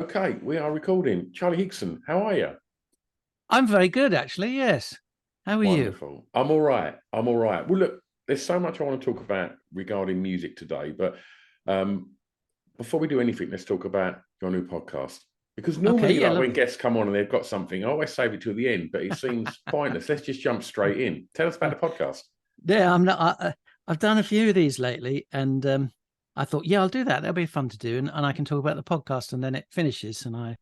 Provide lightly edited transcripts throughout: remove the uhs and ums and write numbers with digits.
Okay, we are recording. Charlie Higson, how are you? I'm very good, actually. Yes. How are you? Wonderful. I'm all right. I'm all right. Well, look, there's so much I want to talk about regarding music today, but um, before we do anything, let's talk about your new podcast. Because Okay. normally, Yeah. like when Lovely. guests come on and they've got something, I always save it till the end, but it seems pointless. Let's just jump straight in. Tell us about the podcast. Yeah. I'm not. I've done a few of these lately, and I thought, yeah, I'll do that. That'll be fun to do, and I can talk about the podcast, and then it finishes, and I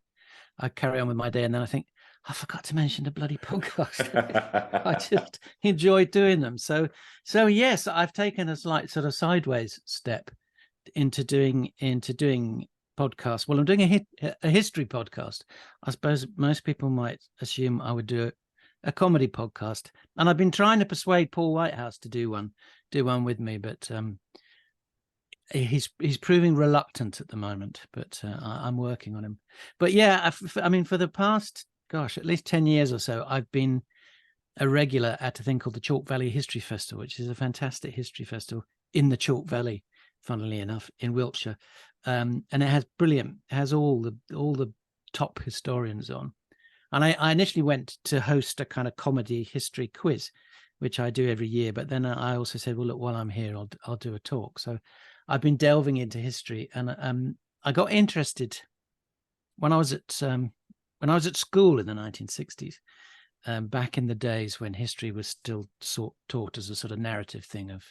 carry on with my day, and then I think I forgot to mention the bloody podcast. I just enjoy doing them. So yes, I've taken a slight sort of sideways step into doing podcasts. Well, I'm doing a history podcast. I suppose most people might assume I would do a comedy podcast, and I've been trying to persuade Paul Whitehouse to do one with me, but he's proving reluctant at the moment. But I'm working on him. But yeah, I mean, for the past at least 10 years or so, I've been a regular at a thing called the Chalk Valley History Festival, which is a fantastic history festival in the Chalk Valley, funnily enough, in Wiltshire. And it has all the top historians on. And I initially went to host a kind of comedy history quiz, which I do every year. But then I also said, well, look, while I'm here, I'll do a talk. So I've been delving into history, and I got interested when I was at school in the 1960s. Back in the days when history was still taught as a sort of narrative thing of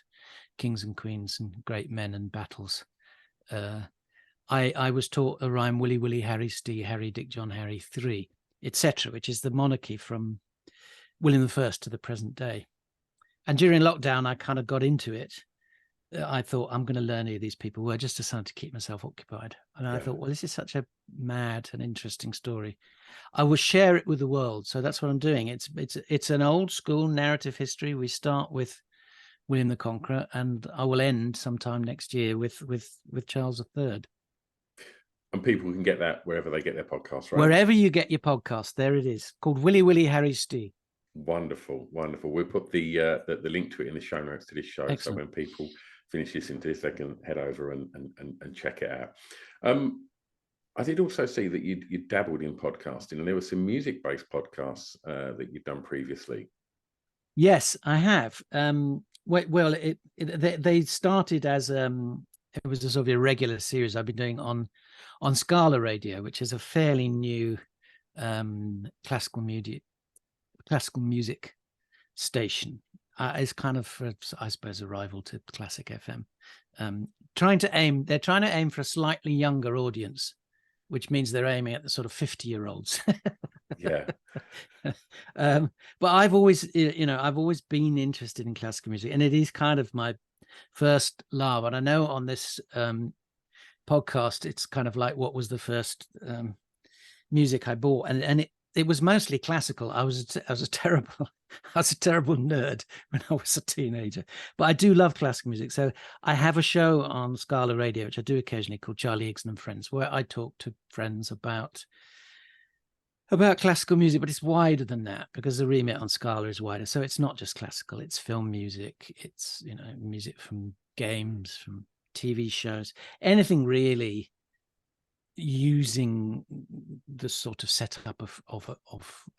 kings and queens and great men and battles. I was taught the rhyme Willy, Willy, Harry, Stee, Harry, Dick, John, Harry, 3, etc., which is the monarchy from William I to the present day. And during lockdown, I kind of got into it. I thought, I'm going to learn who these people were, just to start to keep myself occupied. And I thought, well, this is such a mad and interesting story. I will share it with the world. So that's what I'm doing. It's an old school narrative history. We start with William the Conqueror, and I will end sometime next year with Charles III. And people can get that wherever they get their podcast, right? Wherever you get your podcast, there it is, called Willy, Willy, Harry, Stee. Wonderful, wonderful. We'll put the link to it in the show notes to this show. Excellent. So when people finish listening to this, they can head over and check it out. I did also see that you dabbled in podcasting, and there were some music-based podcasts that you've done previously. Yes, I have. Well, they started as it was a sort of irregular series I've been doing on Scala Radio, which is a fairly new classical music station. It's kind of, I suppose, a rival to Classic FM. They're trying to aim for a slightly younger audience, which means they're aiming at the sort of 50-year-olds. Yeah. But I've always been interested in classical music, and it is kind of my first love. And I know on this podcast, it's kind of like, what was the first music I bought, and it was mostly classical. I was a terrible nerd when I was a teenager, but I do love classical music. So I have a show on Scala Radio, which I do occasionally, called Charlie Higson and Friends, where I talk to friends about classical music, but it's wider than that, because the remit on Scala is wider. So it's not just classical, it's film music, it's music from games, from TV shows, anything really using the sort of setup of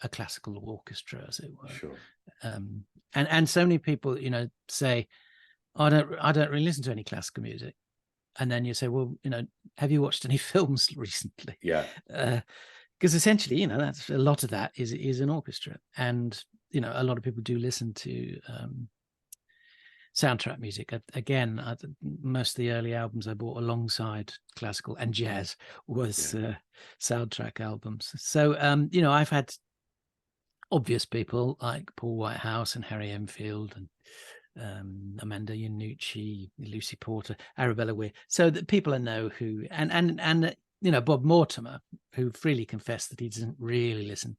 a classical orchestra, as it were. Sure. And so many people say, I don't really listen to any classical music, and then you say, well, have you watched any films recently? Yeah. Because essentially, that's a lot of that is an orchestra, and a lot of people do listen to soundtrack music. Again, most of the early albums I bought alongside classical and jazz was soundtrack albums. So I've had obvious people like Paul Whitehouse and Harry Enfield and Amanda Iannucci, Lucy Porter, Arabella Weir, so that people I know who and Bob Mortimer, who freely confessed that he doesn't really listen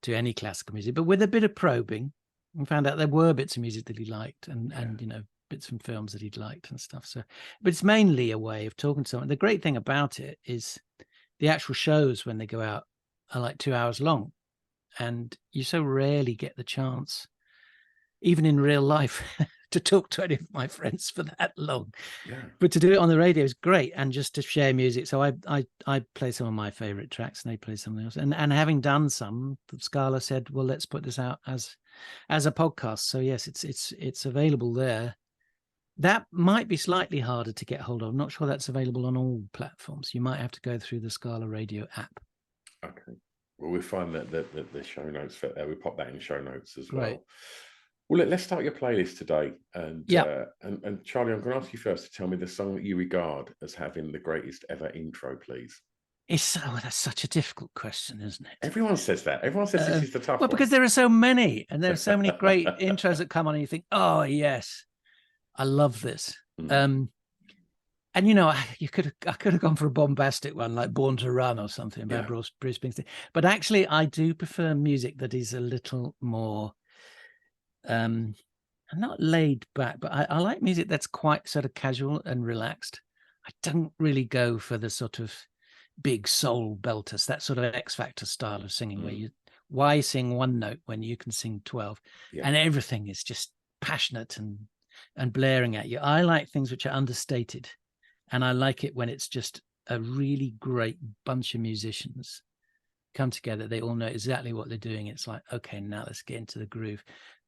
to any classical music, but with a bit of probing, and found out there were bits of music that he liked, and bits from films that he'd liked and stuff. So, but it's mainly a way of talking to someone. The great thing about it is the actual shows, when they go out, are like 2 hours long, and you so rarely get the chance, even in real life, to talk to any of my friends for that long. Yeah. But to do it on the radio is great, and just to share music. So I play some of my favorite tracks, and they play something else. And having done some, Scala said, well, let's put this out as a podcast. So yes, it's available there. That might be slightly harder to get hold of. I'm not sure that's available on all platforms. You might have to go through the Scala Radio app. Okay. Well, we'll find that the show notes for we pop that in the show notes as Great. well. Well, let's start your playlist today. And and Charlie, I'm going to ask you first to tell me the song that you regard as having the greatest ever intro, please. That's such a difficult question, isn't it? Everyone says that. Everyone says this is the tough one. Well, because there are so many, and there are so many great intros that come on, and you think, oh yes, I love this. And you know, I could have gone for a bombastic one like "Born to Run" or something about Bruce Springsteen. But actually, I do prefer music that is a little more, not laid back, but I like music that's quite sort of casual and relaxed. I don't really go for the sort of big soul belters, that sort of X Factor style of singing, where why sing one note when you can sing 12, and everything is just passionate and blaring at you. I like things which are understated, and I like it when it's just a really great bunch of musicians come together. They all know exactly what they're doing. It's like, okay, now let's get into the groove.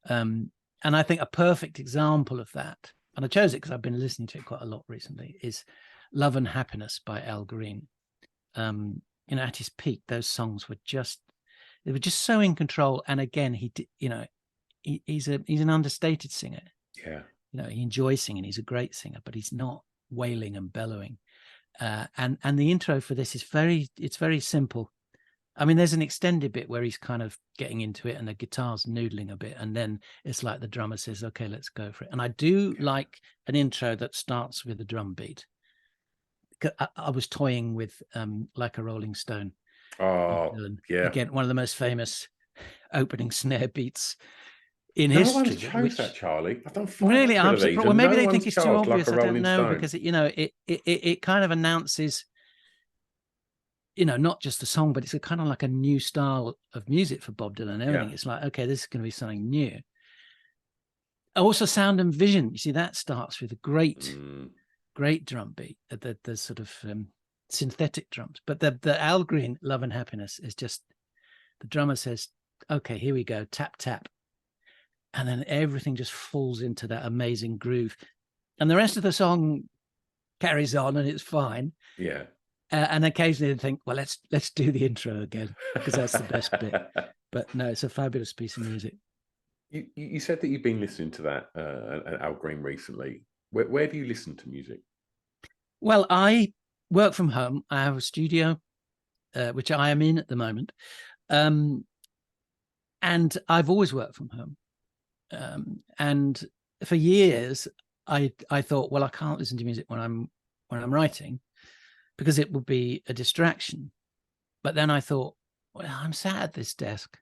And I think a perfect example of that, and I chose it because I've been listening to it quite a lot recently, is "Love and Happiness" by Al Green. You know, at his peak, those songs were just so in control. And again, he's an understated singer. Yeah. You know, he enjoys singing. He's a great singer, but he's not wailing and bellowing. And the intro for this is very simple. I mean, there's an extended bit where he's kind of getting into it and the guitar's noodling a bit. And then it's like the drummer says, okay, let's go for it. And I do like an intro that starts with a drum beat. I was toying with Like a Rolling Stone. Oh, yeah. Again, one of the most famous opening snare beats in history. No one's chose that, Charlie. I've done 500 really, of these. Well, maybe they think it's too Like obvious. I don't know, Stone. because it kind of announces, you know, not just the song, but it's a kind of like a new style of music for Bob Dylan and everything. It's like, okay, this is going to be something new. Also, Sound and Vision. You see, that starts with a great drum beat, the sort of synthetic drums. But the Al Green "Love and Happiness" is just, the drummer says, okay, here we go, tap, tap. And then everything just falls into that amazing groove. And the rest of the song carries on and it's fine. Yeah. And occasionally they think, well, let's do the intro again, because that's the best bit. But no, it's a fabulous piece of music. You said that you've been listening to that Al Green recently. Where do you listen to music? Well, I work from home. I have a studio, which I am in at the moment. And I've always worked from home. And for years, I thought, well, I can't listen to music when I'm writing, because it would be a distraction. But then I thought, well, I'm sat at this desk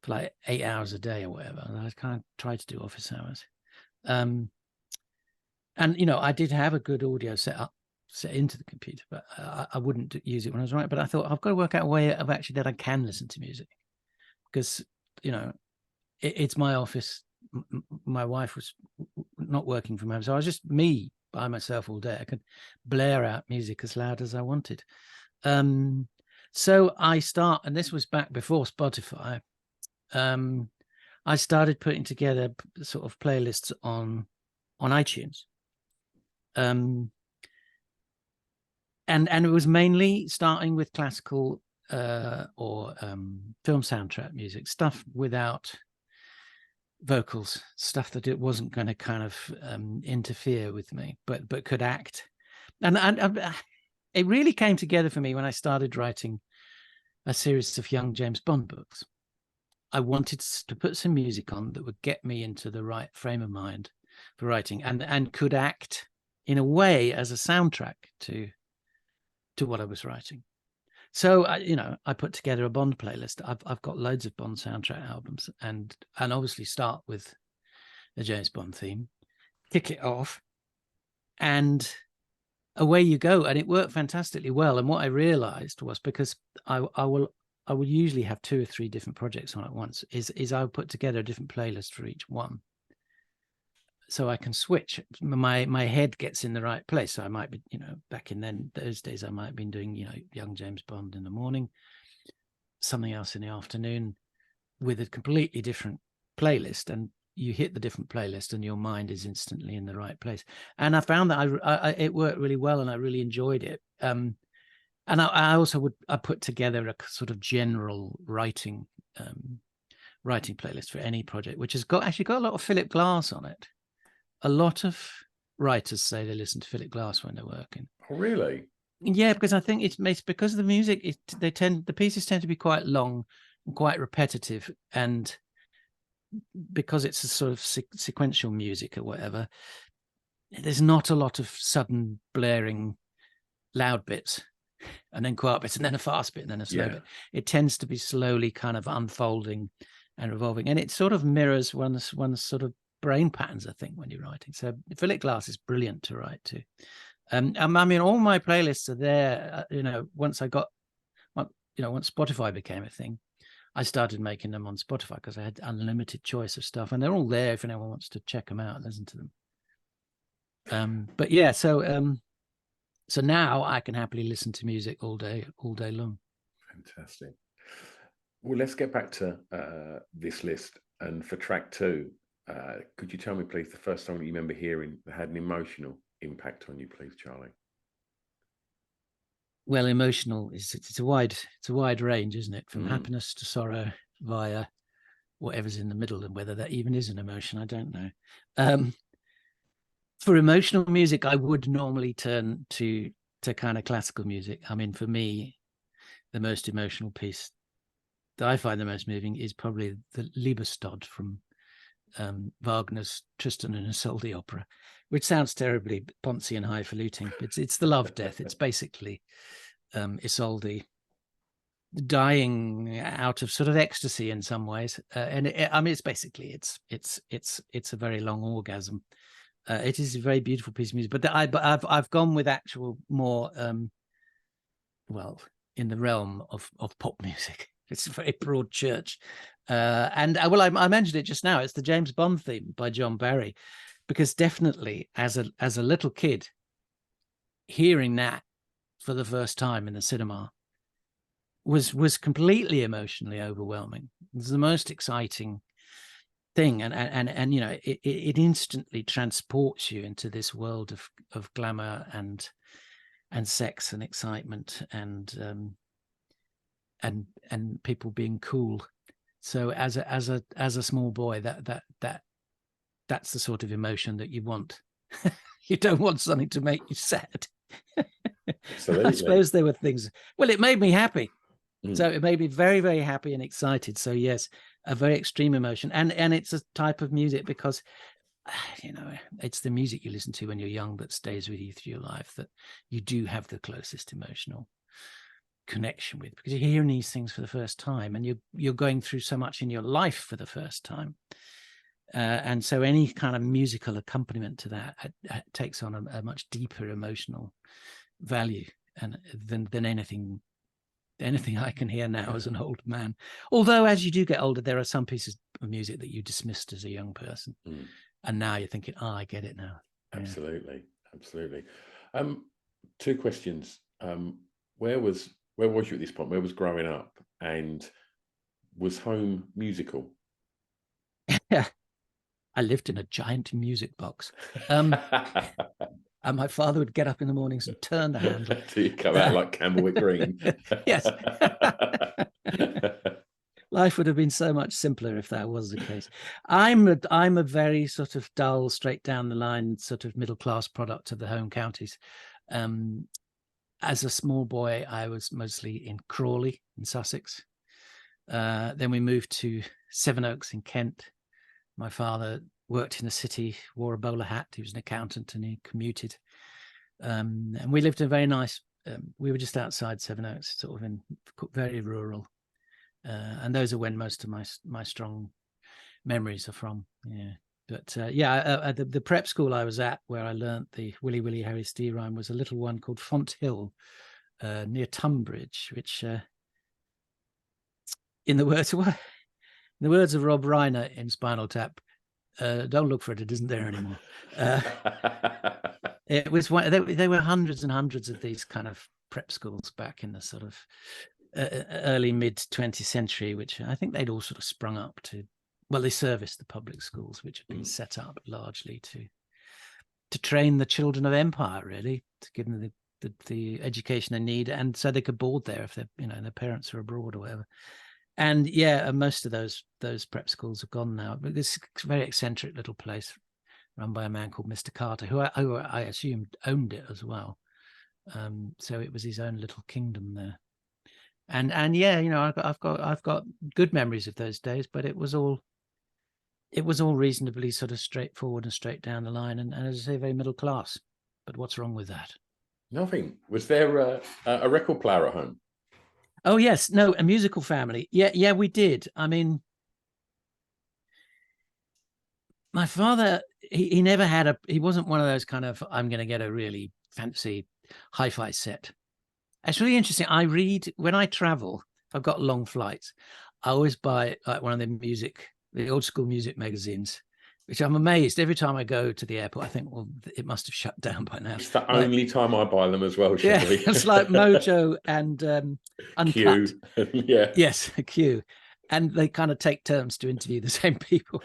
for like 8 hours a day or whatever. And I kind of tried to do office hours. And, you know, I did have a good audio set into the computer, but I wouldn't use it when I was writing. But I thought, I've got to work out a way of actually that I can listen to music, because, you know, it's my office. My wife was not working from home, so I was just me by myself all day. I could blare out music as loud as I wanted. So I and this was back before Spotify. I started putting together sort of playlists on iTunes. And it was mainly starting with classical or film soundtrack music, stuff without vocals, stuff that it wasn't going to kind of interfere with me, but could act. And it really came together for me when I started writing a series of young James Bond books. I wanted to put some music on that would get me into the right frame of mind for writing, and could act in a way as a soundtrack to what I was writing. So I put together a Bond playlist. I've got loads of Bond soundtrack albums, and obviously start with the James Bond theme, kick it off, and away you go. And it worked fantastically well. And what I realized was, because I will usually have 2 or 3 different projects on at once, is I would put together a different playlist for each one. so I can switch. My head gets in the right place. So I might be, back in those days, I might have been doing, young James Bond in the morning, something else in the afternoon, with a completely different playlist. And you hit the different playlist, and your mind is instantly in the right place. And I found that it worked really well, and I really enjoyed it. And I also I put together a sort of general writing playlist for any project, which has actually got a lot of Philip Glass on it. A lot of writers say they listen to Philip Glass when they're working. Oh, really? Yeah, because I think it's because of the music. The pieces tend to be quite long and quite repetitive, and because it's a sort of sequential music or whatever, there's not a lot of sudden blaring loud bits and then quiet bits and then a fast bit and then a slow bit. It tends to be slowly kind of unfolding and revolving, and it sort of mirrors one's sort of brain patterns, I think, when you're writing. So Philip Glass is brilliant to write to. I mean, all my playlists are there. Once I got, once Spotify became a thing, I started making them on Spotify because I had unlimited choice of stuff, and they're all there if anyone wants to check them out and listen to them. But yeah, so now I can happily listen to music all day long. Fantastic. Well, let's get back to this list. And for track 2, could you tell me, please, the first song that you remember hearing that had an emotional impact on you, please, Charlie? Well, emotional it's a wide range, isn't it? From happiness to sorrow via whatever's in the middle, and whether that even is an emotion, I don't know. For emotional music, I would normally turn to kind of classical music. I mean, for me, the most emotional piece that I find the most moving is probably the Liebestod from Wagner's Tristan and Isolde opera, which sounds terribly poncy and highfalutin. It's the love death. It's basically Isolde dying out of sort of ecstasy in some ways, and I mean, it's basically it's a very long orgasm. It is a very beautiful piece of music, but I've gone with actual more well, in the realm of pop music. It's a very broad church. And I mentioned it just now. It's the James Bond theme by John Barry, because definitely as a little kid, hearing that for the first time in the cinema was completely emotionally overwhelming. It was the most exciting thing, and it instantly transports you into this world of glamour and sex and excitement and people being cool. So as a small boy, that's the sort of emotion that you want. You don't want something to make you sad. Absolutely. I suppose there were things. Well, it made me happy. So it made me very, very happy and excited. So yes, a very extreme emotion, and it's a type of music because it's the music you listen to when you're young that stays with you through your life, that you do have the closest emotional connection with, because you're hearing these things for the first time, and you're going through so much in your life for the first time, and so any kind of musical accompaniment to that takes on a much deeper emotional value and than anything I can hear now as an old man. Although as you do get older, there are some pieces of music that you dismissed as a young person, and now you're thinking, I get it now. Absolutely. Two questions. Where was you at this point? Where was growing up, and was home musical? Yeah, I lived in a giant music box. And my father would get up in the mornings and turn the handle. Do you come out like Camberwick Green? Yes. Life would have been so much simpler if that was the case. I'm a very sort of dull, straight down the line, sort of middle class product of the home counties. As a small boy, I was mostly in Crawley in Sussex. Then we moved to Sevenoaks in Kent. My father worked in the city, wore a bowler hat. He was an accountant and he commuted. And we lived in a very nice, we were just outside Sevenoaks, sort of in very rural. And those are when most of my strong memories are from. Yeah. But the prep school I was at, where I learnt the Willy Willy Harry Stee rhyme, was a little one called Fonthill, near Tunbridge, which, in the words of Rob Reiner in Spinal Tap, Don't look for it. It isn't there anymore. It was one. There were hundreds and hundreds of these kind of prep schools back in the sort of early mid 20th century, which I think they'd all sort of sprung up to. Well, they serviced the public schools, which had been set up largely to train the children of empire, really, to give them the education they need, and so they could board there if their parents are abroad or whatever. And most of those prep schools are gone now. But this very eccentric little place run by a man called Mr. Carter, who I assumed owned it as well. So it was his own little kingdom there. And I've got good memories of those days, but it was all reasonably sort of straightforward and straight down the line, and as I say, very middle class. But what's wrong with that? Nothing. Was there a record player at home? Oh yes, no, a musical family. Yeah, we did. I mean, my father, he never had he wasn't one of those kind of, I'm going to get a really fancy hi-fi set. It's really interesting. I read, when I travel, if I've got long flights, I always buy like one of the old school music magazines, which I'm amazed every time I go to the airport. I think, well, it must have shut down by now. It's the only time I buy them as well, Shikari. Yeah, it's like Mojo and Uncut. Q. Yeah. Yes, Q. And they kind of take turns to interview the same people.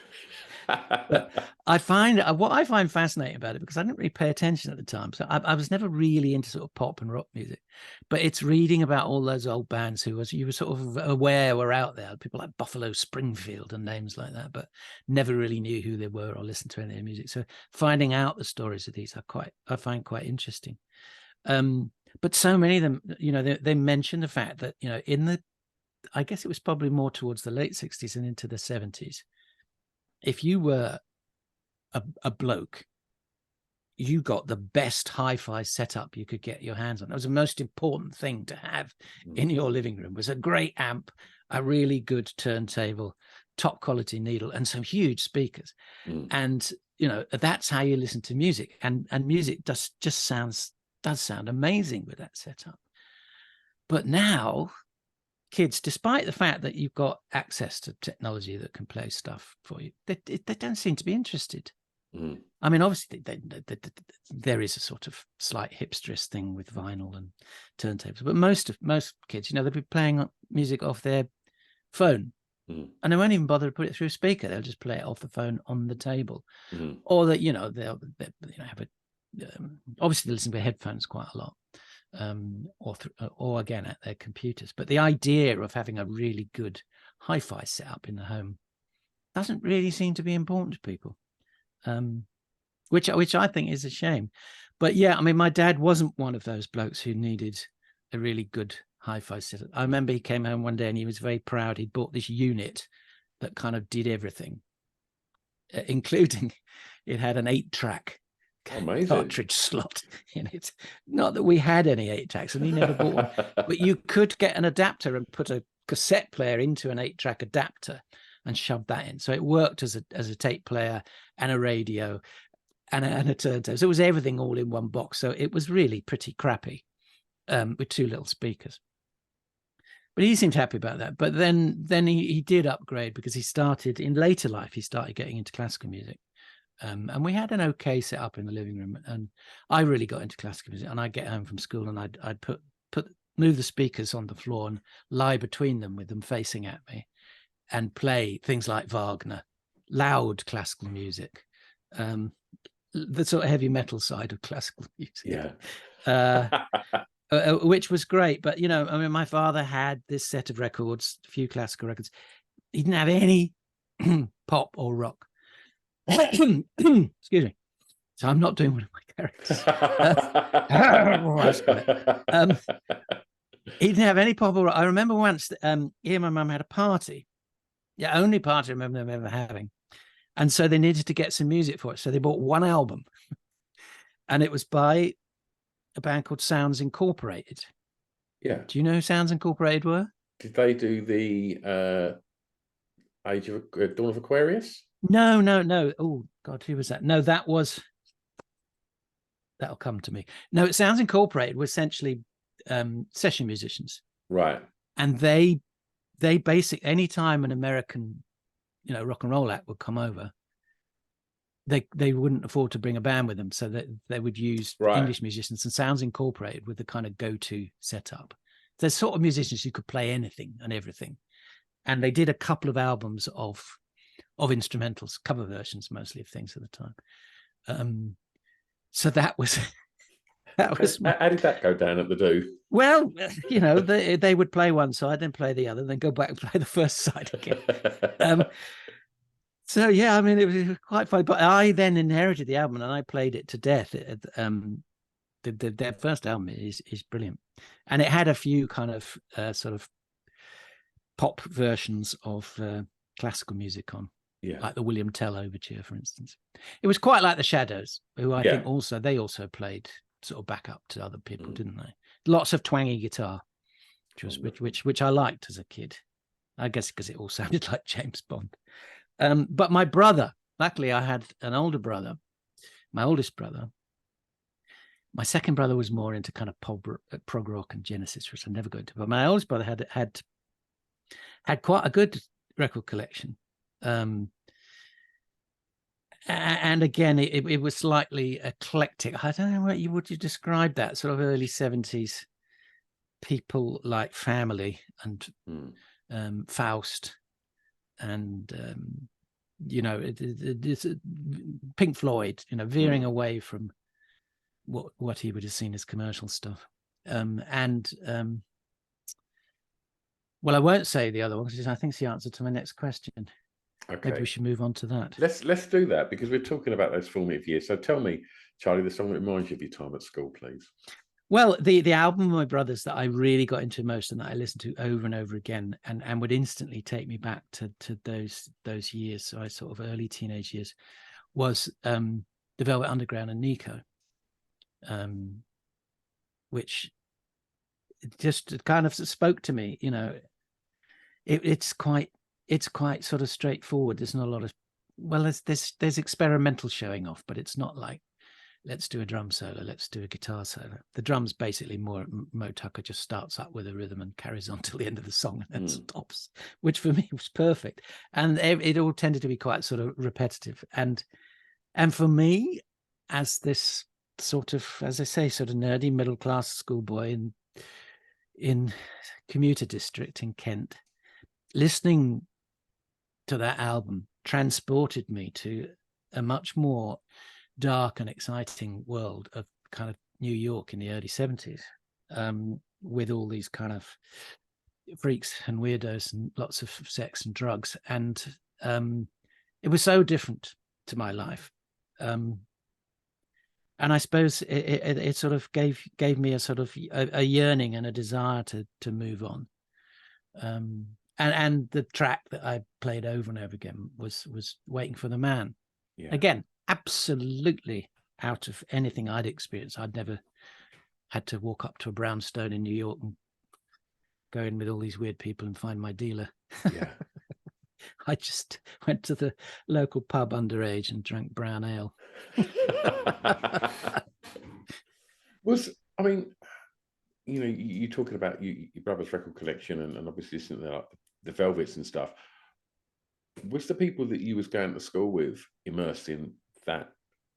But what I find fascinating about it, because I didn't really pay attention at the time, so I was never really into sort of pop and rock music, but it's reading about all those old bands you were sort of aware were out there, people like Buffalo Springfield and names like that, but never really knew who they were or listened to any of their music. So finding out the stories of these I find quite interesting. But so many of them, they mention the fact that, I guess it was probably more towards the late 60s and into the 70s. If you were a bloke, you got the best hi-fi setup you could get your hands on. That was the most important thing to have in your living room, was a great amp, a really good turntable, top quality needle, and some huge speakers. And, that's how you listen to music. And music does sound amazing with that setup. But now, kids, despite the fact that you've got access to technology that can play stuff for you, they don't seem to be interested. I mean, obviously, there is a sort of slight hipsterist thing with vinyl and turntables, but most kids, they'll be playing music off their phone, and they won't even bother to put it through a speaker. They'll just play it off the phone on the table, or that they'll have obviously they listen to headphones quite a lot. Or again at their computers, but the idea of having a really good hi-fi setup in the home doesn't really seem to be important to people, which I think is a shame. But yeah, I mean, my dad wasn't one of those blokes who needed a really good hi-fi setup. I remember he came home one day and he was very proud. He bought this unit that kind of did everything, including it had an 8-track cartridge slot in it. Not that we had any 8-tracks, and he never bought one, but you could get an adapter and put a cassette player into an 8-track adapter and shove that in. So it worked as a tape player and a radio and a turntable. So it was everything all in one box. So it was really pretty crappy, with 2 little speakers. But he seemed happy about that. But then he did upgrade, because he started in later life. He started getting into classical music. And we had an okay setup in the living room, and I really got into classical music. And I'd get home from school and I'd move the speakers on the floor and lie between them with them facing at me, and play things like Wagner, loud classical music, the sort of heavy metal side of classical music. Which was great. But I mean, my father had this set of records, a few classical records. He didn't have any pop or rock. Excuse me. So I'm not doing one of my characters. He didn't have any pop or rock. I remember once he and my mum had a party. Yeah, only party I remember them ever having. And so they needed to get some music for it. So they bought one album, and it was by a band called Sounds Incorporated. Yeah. Do you know who Sounds Incorporated were? Did they do the Dawn of Aquarius? No. Oh God, who was that? No, that'll come to me. No, it Sounds Incorporated were essentially session musicians, right? And they basically, anytime an American rock and roll act would come over, they wouldn't afford to bring a band with them, so that they would use English musicians and Sounds Incorporated with the kind of go-to setup. There's sort of musicians who could play anything and everything, and they did a couple of albums of instrumentals, cover versions mostly of things at the time. So that was that was. How did that go down at the Do? Well, you know, they would play one side, then play the other, then go back and play the first side again. So yeah, I mean, it was quite fun. But I then inherited the album and I played it to death. Their first album is brilliant, and it had a few kind of sort of pop versions of classical music on, like the William Tell Overture, for instance. It was quite like the Shadows, who I think they also played sort of back up to other people, didn't they? Lots of twangy guitar, which I liked as a kid. I guess because it all sounded like James Bond. But my brother, luckily I had an older brother, my oldest brother. My second brother was more into kind of prog rock and Genesis, which I never got into. But my oldest brother had quite a good record collection. And again, it was slightly eclectic. I don't know what would you describe that, sort of early 70s people like Family and Faust and you know, it's Pink Floyd, you know, veering away from what he would have seen as commercial stuff. Well, I won't say the other one because I think it's the answer to my next question. Okay. Maybe we should move on to that. Let's do that, because we're talking about those formative years. So tell me, Charlie, the song that reminds you of your time at school, please. Well, the album of my brothers that I really got into most and that I listened to over and over again and would instantly take me back to those years, so I sort of early teenage years, was The Velvet Underground and Nico, which just kind of spoke to me. You know, it's quite sort of straightforward. There's not a lot of, well, there's experimental showing off, but it's not like, let's do a drum solo, let's do a guitar solo. The drums basically more, Mo Tucker just starts up with a rhythm and carries on till the end of the song and then stops, which for me was perfect. And it all tended to be quite sort of repetitive. And for me, as this sort of, as I say, sort of nerdy middle-class schoolboy in commuter district in Kent, listening to that album transported me to a much more dark and exciting world of kind of New York in the early 70s, with all these kind of freaks and weirdos and lots of sex and drugs. And it was so different to my life. And I suppose it sort of gave me a sort of a yearning and a desire to move on. And the track that I played over and over again was Waiting for the Man. Yeah. Again, absolutely out of anything I'd experienced. I'd never had to walk up to a brownstone in New York and go in with all these weird people and find my dealer. Yeah. I just went to the local pub underage and drank brown ale. I mean, you know, you're talking about your brother's record collection and obviously listening to the Velvets and stuff. Was the people that you was going to school with immersed in that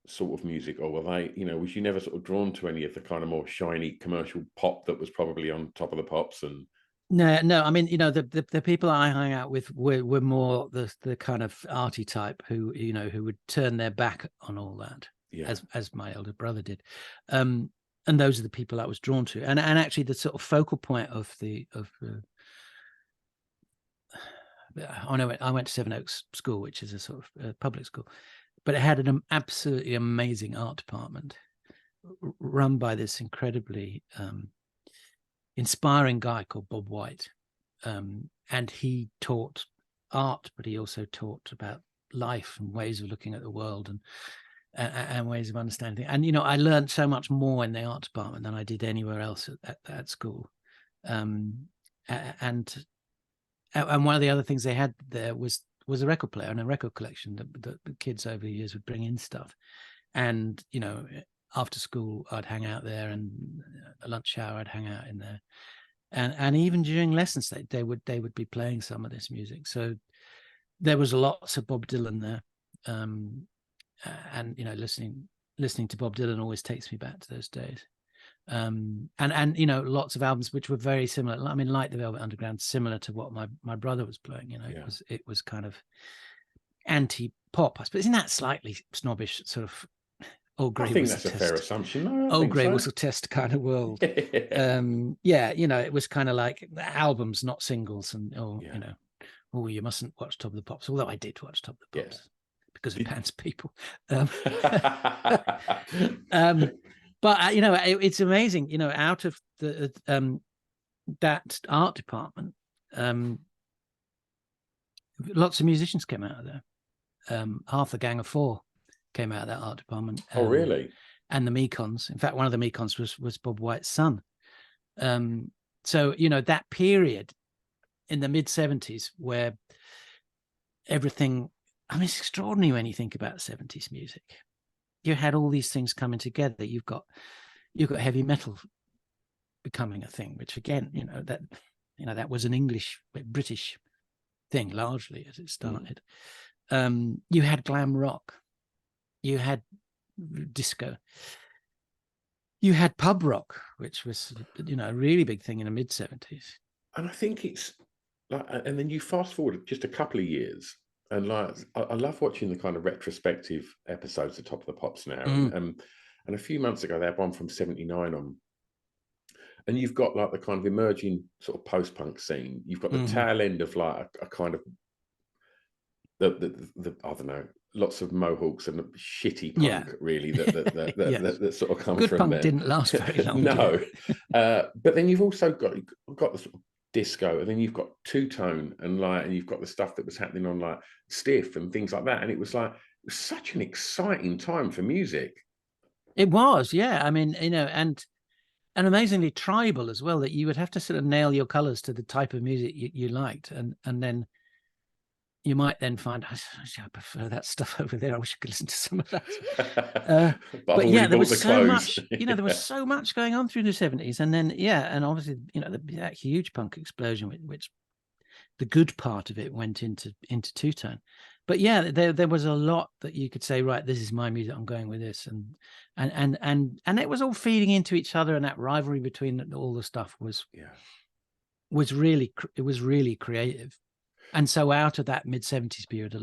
sort of music, or were they, you know, was you never sort of drawn to any of the kind of more shiny commercial pop that was probably on top of the pops? And no, I mean, you know, the people I hung out with were more the kind of arty type who, you know, who would turn their back on all that, as my elder brother did. And those are the people I was drawn to. And actually the sort of focal point of I went to Seven Oaks School, which is a sort of public school, but it had an absolutely amazing art department run by this incredibly inspiring guy called Bob White. And he taught art, but he also taught about life and ways of looking at the world and ways of understanding. And, you know, I learned so much more in the art department than I did anywhere else at school. And one of the other things they had there was a record player and a record collection that the kids over the years would bring in stuff. And, you know, after school, I'd hang out there, and a lunch hour, I'd hang out in there. And even during lessons, they would be playing some of this music. So there was lots of Bob Dylan there. and listening to Bob Dylan always takes me back to those days. And lots of albums which were very similar. I mean, like the Velvet Underground, similar to what my brother was playing. It was kind of anti-pop, I suppose. Isn't that slightly snobbish, sort of? I think that's a fair assumption. No, Old Grey Whistle Test kind of world. It was kind of like albums, not singles, and you mustn't watch Top of the Pops. Although I did watch Top of the Pops because of Pants People. But it's amazing. Out of the that art department, lots of musicians came out of there. Half the Gang of Four came out of that art department. Oh, really? And the Mekons. In fact, one of the Mekons was Bob White's son. So that period in the mid-70s where everything, I mean, it's extraordinary when you think about 70s music. You had all these things coming together. You've got heavy metal becoming a thing, which again, that was an British thing largely as it started. You had glam rock, you had disco, you had pub rock, which was a really big thing in the mid-70s. And I think it's like, and then you fast forward just a couple of years, and like I love watching the kind of retrospective episodes of Top of the Pops now. And a few months ago they had one from '79 on, and you've got like the kind of emerging sort of post-punk scene. You've got the tail end of like a kind of the I don't know, lots of mohawks and shitty punk, really, that sort of come Good from punk there. Didn't last very long. No. But then you've also got the sort of disco, and then you've got two-tone, and you've got the stuff that was happening on like Stiff and things like that. And it was such an exciting time for music. It was, yeah. I mean, and amazingly tribal as well, that you would have to sort of nail your colors to the type of music you liked, and then you might then find, I prefer that stuff over there. I wish I could listen to some of that. But yeah, there was so much, there was so much going on through the 70s. And then, and obviously, that huge punk explosion, which the good part of it went into two-tone. But yeah, there was a lot that you could say, right, this is my music, I'm going with this. And it was all feeding into each other, and that rivalry between all the stuff was really creative. And so out of that mid-70s period,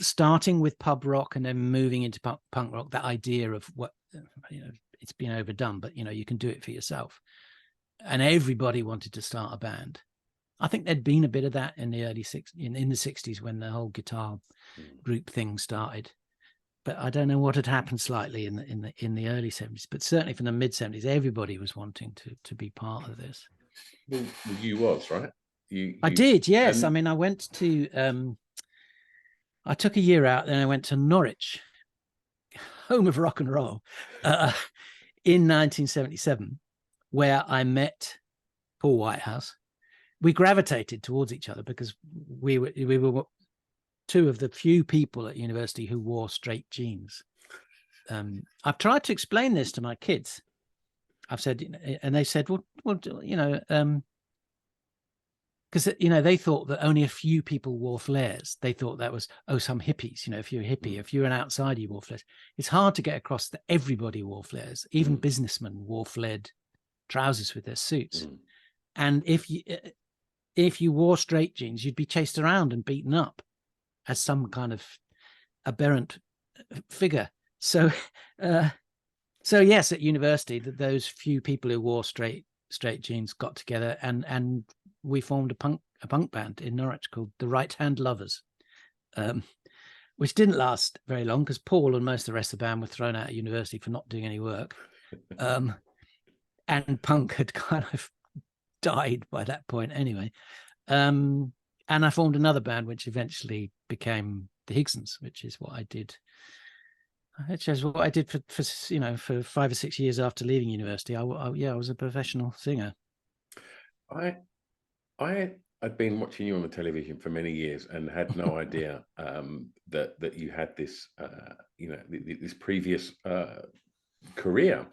starting with pub rock and then moving into punk rock, that idea of what, it's been overdone, but, you can do it for yourself. And everybody wanted to start a band. I think there'd been a bit of that in the early in the 60s when the whole guitar group thing started. But I don't know what had happened slightly in the early 70s, but certainly from the mid-70s, everybody was wanting to be part of this. Well, you was, right? I did, yes. I mean, I went to, I took a year out, then I went to Norwich, home of rock and roll, in 1977, where I met Paul Whitehouse. We gravitated towards each other because we were two of the few people at university who wore straight jeans. I've tried to explain this to my kids. I've said, and they said, well, because they thought that only a few people wore flares. They thought that was some hippies. If you're a hippie, if you're an outsider, you wore flares. It's hard to get across that everybody wore flares. Even businessmen wore flared trousers with their suits. And if you wore straight jeans, you'd be chased around and beaten up as some kind of aberrant figure. So yes, at university, those few people who wore straight jeans got together and we formed a punk band in Norwich called the Right Hand Lovers, which didn't last very long because Paul and most of the rest of the band were thrown out of university for not doing any work. And punk had kind of died by that point anyway. And I formed another band, which eventually became the Higsons, which is what I did. Which is what I did for 5 or 6 years after leaving university. I was a professional singer. I had been watching you on the television for many years and had no idea that you had this this previous career,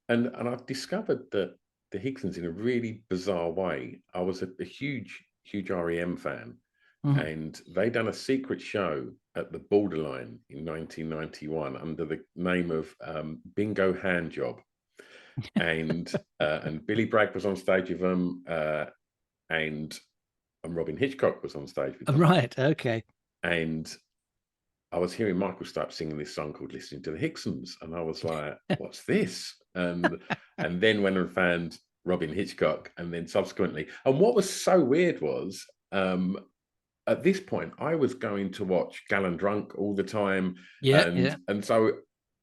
and I've discovered that the Higsons, in a really bizarre way, I was a huge REM fan, and they done a secret show at the Borderline in 1991 under the name of Bingo Handjob, and Billy Bragg was on stage with them, and Robin Hitchcock was on stage with them. Right, okay. And I was hearing Michael Stipe singing this song called "Listening to the Hicksons," and I was like, "What's this?" And then went and found Robin Hitchcock, and then subsequently, and what was so weird was, at this point, I was going to watch Gallon Drunk all the time, and so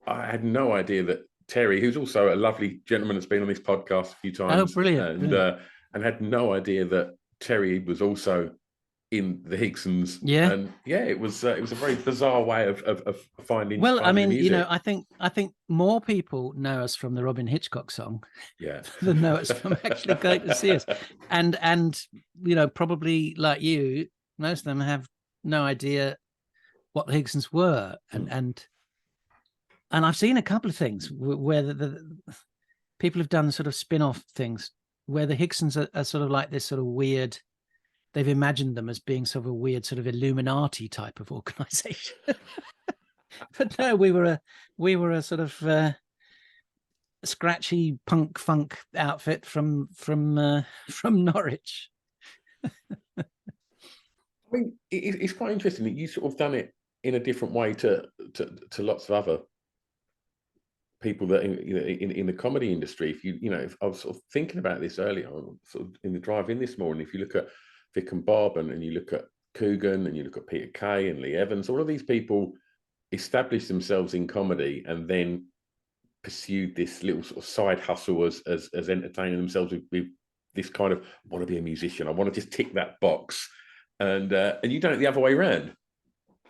I had no idea that Terry, who's also a lovely gentleman that's been on this podcast a few times, and had no idea that Terry was also in the Hicksons. And it was a very bizarre way of finding. Well, I mean, you know, I think more people know us from the Robin Hitchcock song, than know us from actually going to see us, and you know, probably like you, most of them have no idea what the Hicksons were, and I've seen a couple of things where the people have done sort of spin-off things where the Hicksons are sort of like this sort of weird. They've imagined them as being sort of a weird sort of Illuminati type of organization. But no, we were a sort of scratchy punk funk outfit from Norwich. I mean, it's quite interesting that you sort of done it in a different way to lots of other people that in the comedy industry. If I was sort of thinking about this earlier on, sort of in the drive in this morning, if you look at Vic and Bob, and you look at Coogan, and you look at Peter Kay and Lee Evans, all of these people established themselves in comedy and then pursued this little sort of side hustle as entertaining themselves with this kind of, I want to be a musician, I want to just tick that box, and you done it the other way around.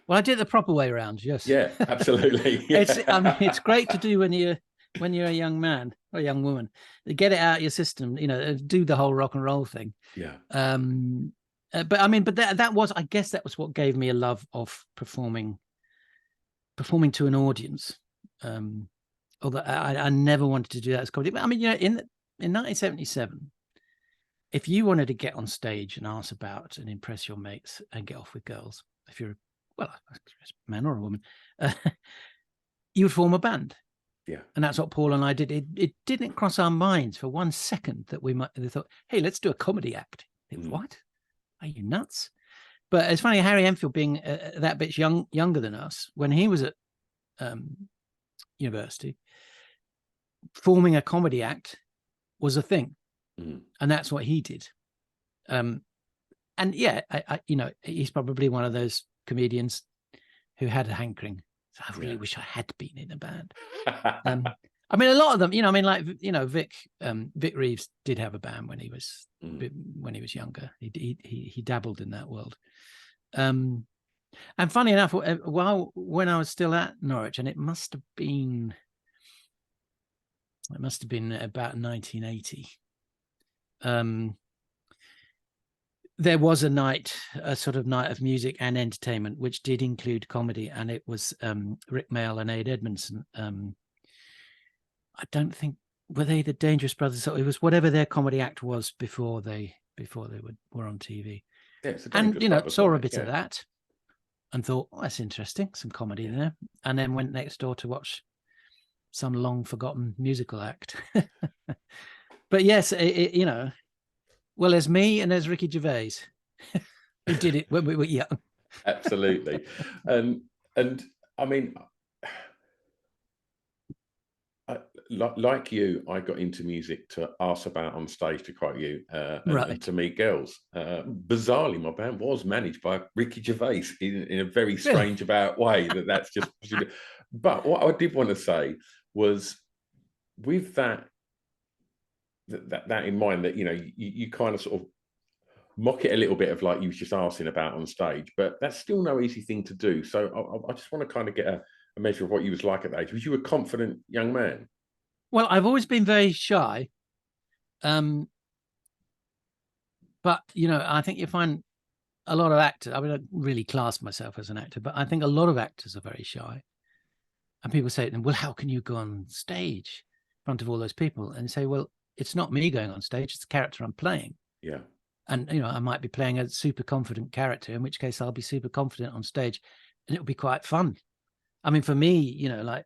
Well, I did it the proper way around. Yes. Yeah, absolutely. It's great to do when you're a young man or a young woman. Get it out of your system, you know, do the whole rock and roll thing. Yeah. But I mean, but that was, I guess that was what gave me a love of performing to an audience. Although I never wanted to do that as comedy. But I mean, you know, in 1977, if you wanted to get on stage and ask about and impress your mates and get off with girls, if you're a man or a woman, you would form a band. Yeah. And that's what Paul and I did. It didn't cross our minds for 1 second that they thought, hey, let's do a comedy act. What? Are you nuts? But it's funny, Harry Enfield being that bit younger than us, when he was at university, forming a comedy act was a thing. And that's what he did. And yeah, I you know, he's probably one of those comedians who had a hankering. So I really wish I had been in a band. I mean, a lot of them, you know, I mean, like, you know, Vic Reeves did have a band when he was younger. He dabbled in that world. And funny enough, when I was still at Norwich, and it must have been about 1980. There was a sort of night of music and entertainment, which did include comedy, and it was Rick Mayall and Ade Edmondson. I don't think, were they the Dangerous Brothers? So it was whatever their comedy act was before they were on TV. Yeah, and you know, saw a bit of that and thought, oh, that's interesting, some comedy there, and then went next door to watch some long forgotten musical act. But yes, you know, well, there's me and there's Ricky Gervais who did it when we were young. Absolutely. And I mean, like you, I got into music to ask about on stage, to quote you, and to meet girls. Bizarrely, my band was managed by Ricky Gervais in a very strange about way. That's just. But what I did want to say was, with that in mind, that, you know, you kind of sort of mock it a little bit of like you was just asking about on stage, but that's still no easy thing to do. So I just want to kind of get a measure of what you was like at that age. Was you a confident young man? Well, I've always been very shy. But, you know, I think you find a lot of actors, I mean, I don't really class myself as an actor, but I think a lot of actors are very shy. And people say to them, well, how can you go on stage in front of all those people? And say, well, it's not me going on stage, it's the character I'm playing. Yeah. And, you know, I might be playing a super confident character, in which case I'll be super confident on stage and it'll be quite fun. I mean, for me, you know, like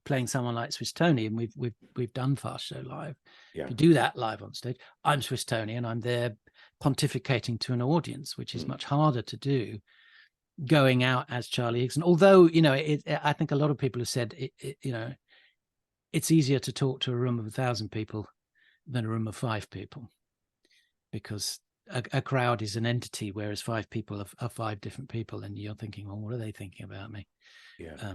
playing someone like Swiss Tony, and we've done Fast Show live. Yeah. If you do that live on stage, I'm Swiss Tony and I'm there pontificating to an audience, which is much harder to do going out as Charlie Higson. Although, you know, I think a lot of people have said, you know, it's easier to talk to a room of 1,000 people than a room of 5 people, because a crowd is an entity, whereas 5 people are 5 different people, and you're thinking, well, what are they thinking about me? Yeah.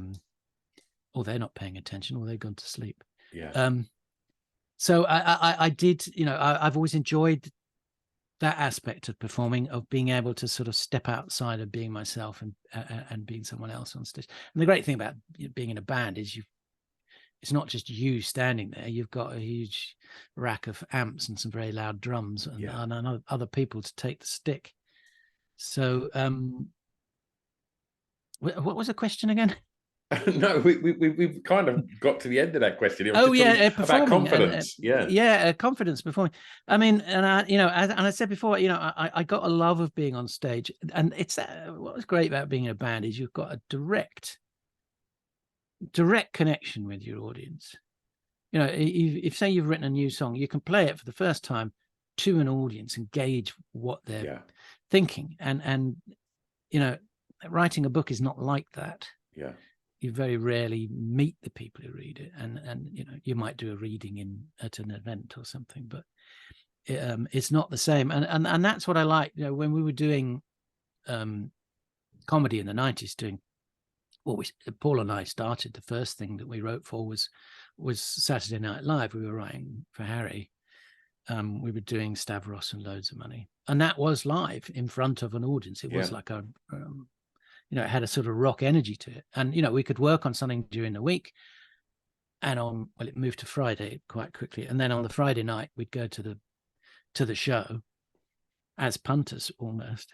Or they're not paying attention, or they've gone to sleep. Yeah. So I did, you know, I've always enjoyed that aspect of performing, of being able to sort of step outside of being myself and being someone else on stage. And the great thing about being in a band is it's not just you standing there. You've got a huge rack of amps and some very loud drums and other people to take the stick. So what was the question again? No, we've kind of got to the end of that question. It was about confidence. Confidence performing. I mean, and I said before, you know, I got a love of being on stage, and it's what was great about being in a band is you've got a direct connection with your audience. You know, if say you've written a new song, you can play it for the first time to an audience and gauge what they're thinking. And you know, writing a book is not like that. Yeah. You very rarely meet the people who read it, and you know, you might do a reading at an event or something, but it's not the same. And that's what I like. You know, when we were doing comedy in the 90s, Paul and I started, the first thing that we wrote for was Saturday Night Live. We were writing for Harry. We were doing Stavros and Loads of Money, and that was live in front of an audience. It was like a you know, it had a sort of rock energy to it. And, you know, we could work on something during the week, and it moved to Friday quite quickly. And then on the Friday night, we'd go to the show as punters almost.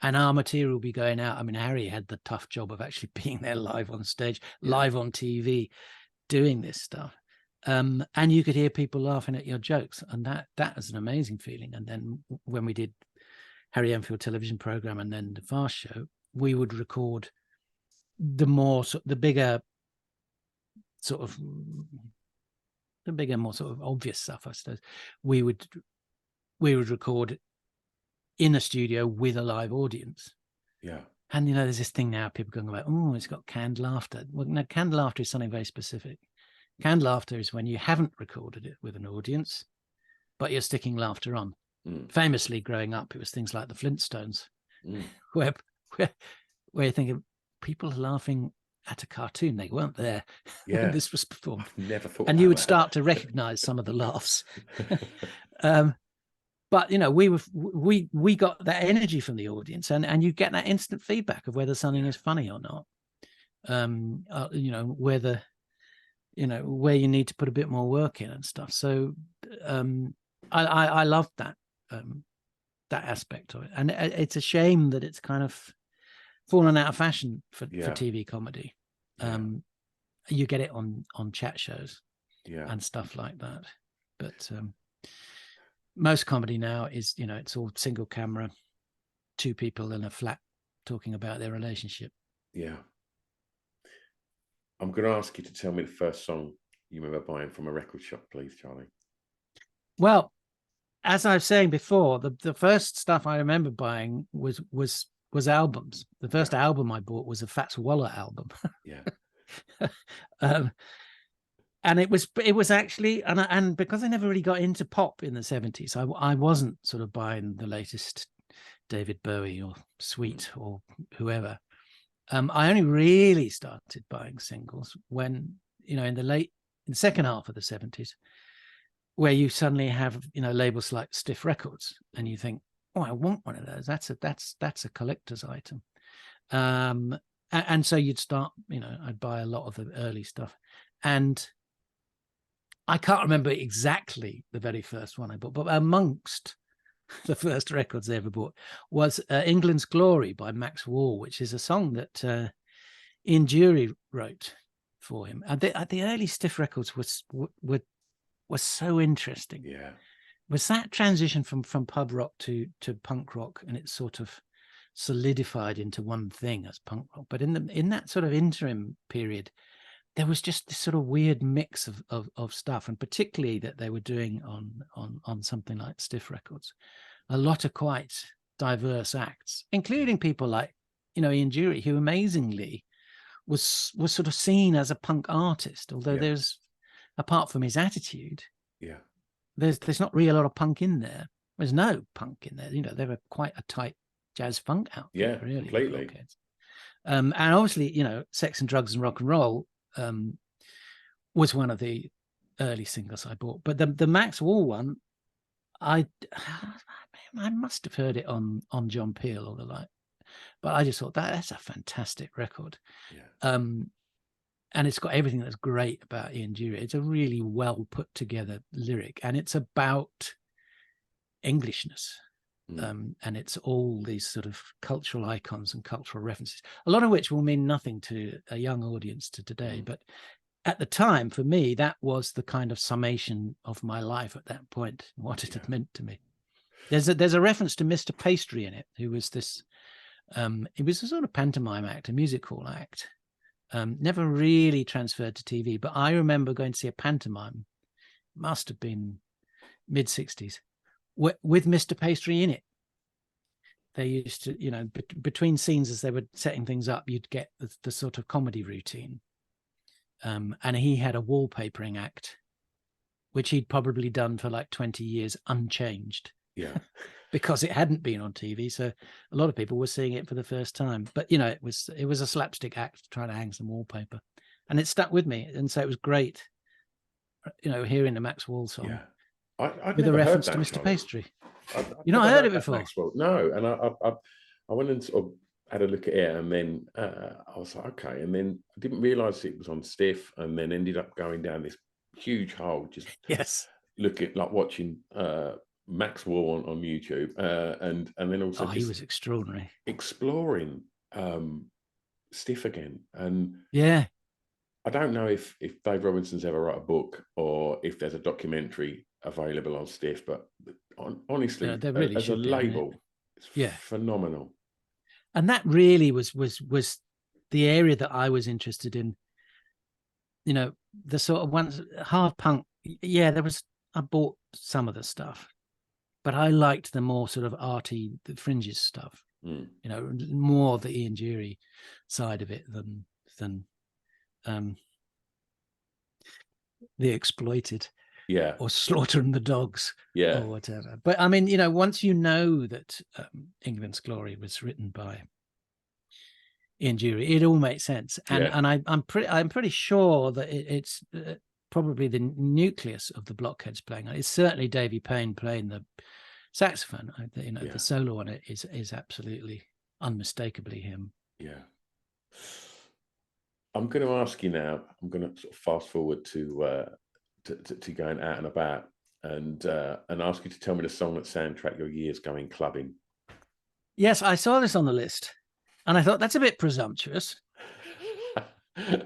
And our material would be going out. I mean, Harry had the tough job of actually being there live on stage, live on TV, doing this stuff. And you could hear people laughing at your jokes. And that was an amazing feeling. And then when we did Harry Enfield television program and then the Fast Show, we would record the more obvious stuff, I suppose. We would record in a studio with a live audience. Yeah. And, you know, there's this thing now, people going about, oh, it's got canned laughter. Well, no, canned laughter is something very specific. Canned laughter is when you haven't recorded it with an audience, but you're sticking laughter on. Famously, growing up, it was things like the Flintstones, where you're thinking people are laughing at a cartoon. They weren't there when this was performed. I've never thought. And you would start to recognize some of the laughs. But you know, we got that energy from the audience, and you get that instant feedback of whether something is funny or not. You know, whether, you know, where you need to put a bit more work in and stuff. So I loved that aspect of it, and it's a shame that it's kind of fallen out of fashion for TV comedy. You get it on chat shows and stuff like that, but most comedy now is, you know, it's all single camera, 2 people in a flat talking about their relationship. I'm going to ask you to tell me the first song you remember buying from a record shop, please, Charlie. Well, as I was saying before, the first stuff I remember buying was albums. The first album I bought was a Fats Waller album. And it was actually, and because I never really got into pop in the 70s, I wasn't sort of buying the latest David Bowie or Sweet or whoever. I only really started buying singles when, you know, in the second half of the 70s, where you suddenly have, you know, labels like Stiff Records, and you think, oh, I want one of those. That's a collector's item. And so you'd start, you know, I'd buy a lot of the early stuff, and I can't remember exactly the very first one I bought, but amongst the first records I ever bought was England's Glory by Max Wall, which is a song that Ian Jury wrote for him. And the early Stiff Records were so interesting. was that transition from pub rock to punk rock, and it sort of solidified into one thing as punk rock. But in that sort of interim period, there was just this sort of weird mix of stuff, and particularly that they were doing on something like Stiff Records, a lot of quite diverse acts, including people like, you know, Ian Dury, who amazingly was sort of seen as a punk artist, although there's, apart from his attitude, there's not really a lot of punk in there. There's no punk in there. You know, they were quite a tight jazz funk outfit, really, completely. And obviously, you know, Sex and Drugs and Rock and Roll was one of the early singles I bought, but the Max Wall one, I must have heard it on John Peel or the like, but I just thought that's a fantastic record. And it's got everything that's great about Ian Dury. It's a really well put together lyric, and it's about Englishness. And it's all these sort of cultural icons and cultural references, a lot of which will mean nothing to a young audience to today. But at the time, for me, that was the kind of summation of my life at that point, what it had meant to me. There's a reference to Mr. Pastry in it, who was this, he was a sort of pantomime act, a music hall act, never really transferred to TV. But I remember going to see a pantomime, must have been mid-60s, with Mr. Pastry in it. They used to, you know, between scenes as they were setting things up, you'd get the sort of comedy routine. And he had a wallpapering act, which he'd probably done for like 20 years unchanged. Because it hadn't been on TV. So a lot of people were seeing it for the first time. But, you know, it was a slapstick act trying to hang some wallpaper. And it stuck with me. And so it was great, you know, hearing the Max Wall song. With a reference to Mr. Pastry. You've not heard it before? No, and I went and sort of had a look at it, and then I was like, okay, and then I didn't realise it was on Stiff, and then ended up going down this huge hole, just looking, like watching Max Wall on YouTube, and then also he was extraordinary, exploring Stiff again, and I don't know if Dave Robinson's ever wrote a book or if there's a documentary available on Stiff, but honestly, really as a label, it's phenomenal. And that really was the area that I was interested in. You know, the sort of ones, hard punk. I bought some of the stuff, but I liked the more sort of arty, the fringes stuff. You know, more the Ian Dury side of it than the Exploited, or Slaughter and the Dogs, or whatever. But I mean, you know, once you know that England's Glory was written by Ian Dury, it all makes sense. And I'm pretty sure that it's probably the nucleus of the Blockheads playing. It's certainly Davy Payne playing the saxophone. You know, the solo on it is absolutely unmistakably him. I'm going to ask you now. I'm going to sort of fast forward to going out and about, and ask you to tell me the song that soundtracked your years going clubbing. Yes, I saw this on the list, and I thought that's a bit presumptuous.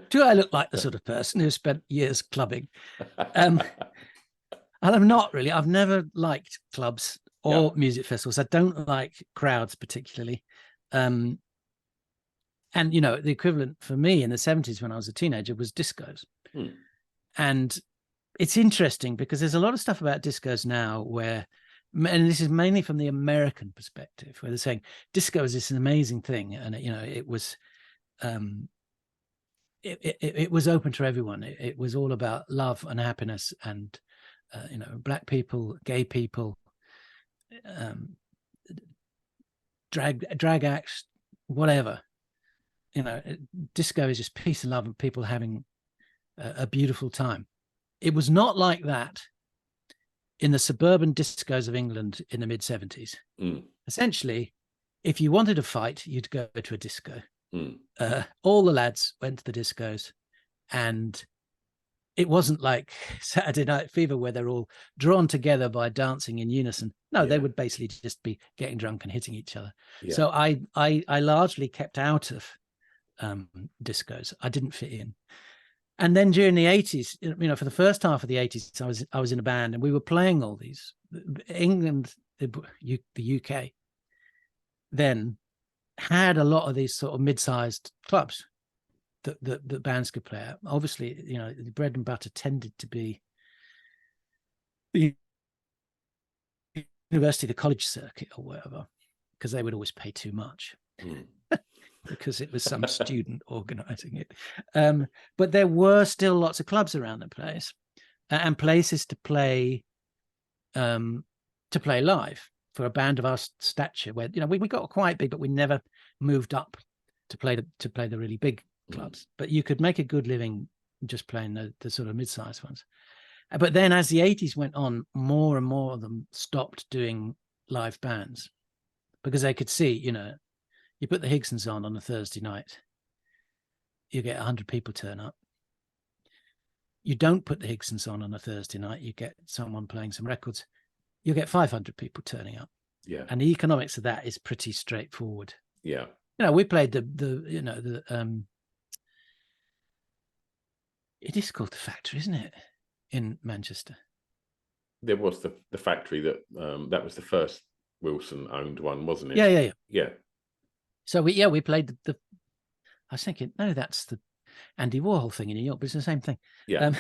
Do I look like the sort of person who spent years clubbing? And I'm not really. I've never liked clubs or music festivals. I don't like crowds particularly. And, you know, the equivalent for me in the 70s when I was a teenager was discos. And it's interesting because there's a lot of stuff about discos now where, and this is mainly from the American perspective, where they're saying disco is this amazing thing. And, you know, it was it was open to everyone. It was all about love and happiness and, you know, black people, gay people, drag acts, whatever. You know, disco is just peace and love and people having a beautiful time. It was not like that in the suburban discos of England in the mid-70s. Essentially, if you wanted a fight, you'd go to a disco. All the lads went to the discos, and it wasn't like Saturday Night Fever where they're all drawn together by dancing in unison. No, they would basically just be getting drunk and hitting each other. So I largely kept out of discos. I didn't fit in. And then during the 80s, for the first half of the 80s, I was in a band, and we were playing all these. England, the UK, then had a lot of these sort of mid-sized clubs that bands could play at. Obviously, the bread and butter tended to be the university, the college circuit or whatever, because they would always pay too much. Because it was some student organizing it. But there were still lots of clubs around the place, and places to play live for a band of our stature, where we got quite big, but we never moved up to play the really big clubs. But you could make a good living just playing the sort of mid-sized ones. But then as the 80s went on, more and more of them stopped doing live bands, because they could see, you put the Higsons on a Thursday night, you get 100 people turn up. You don't put the Higsons on a Thursday night, you get someone playing some records, you get 500 people turning up. Yeah. And the economics of that is pretty straightforward. Yeah. We played it is called the Factory, isn't it, in Manchester? There was the Factory that was the first Wilson owned one, wasn't it? Yeah. So we played the I was thinking, no, that's the Andy Warhol thing in New York, but it's the same thing. Yeah.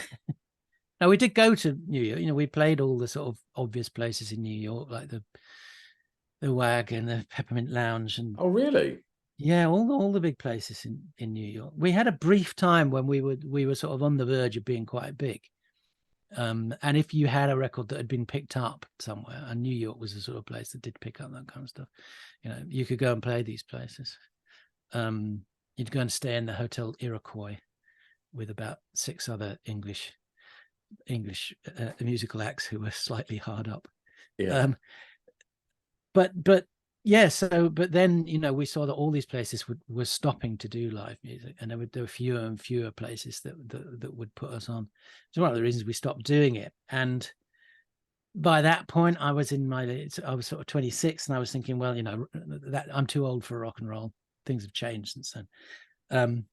Now we did go to New York. We played all the sort of obvious places in New York, like the Wag and the Peppermint Lounge, and oh, really? Yeah, all the big places in New York. We had a brief time when we were sort of on the verge of being quite big. And if you had a record that had been picked up somewhere, and New York was the sort of place that did pick up that kind of stuff, you could go and play these places. You'd go and stay in the Hotel Iroquois with about 6 other English musical acts who were slightly hard up. Yeah. But then we saw that all these places were stopping to do live music, and there were fewer and fewer places that would put us on. It's one of the reasons we stopped doing it. And by that point, I was sort of 26, and I was thinking, well, that I'm too old for rock and roll. Things have changed since then.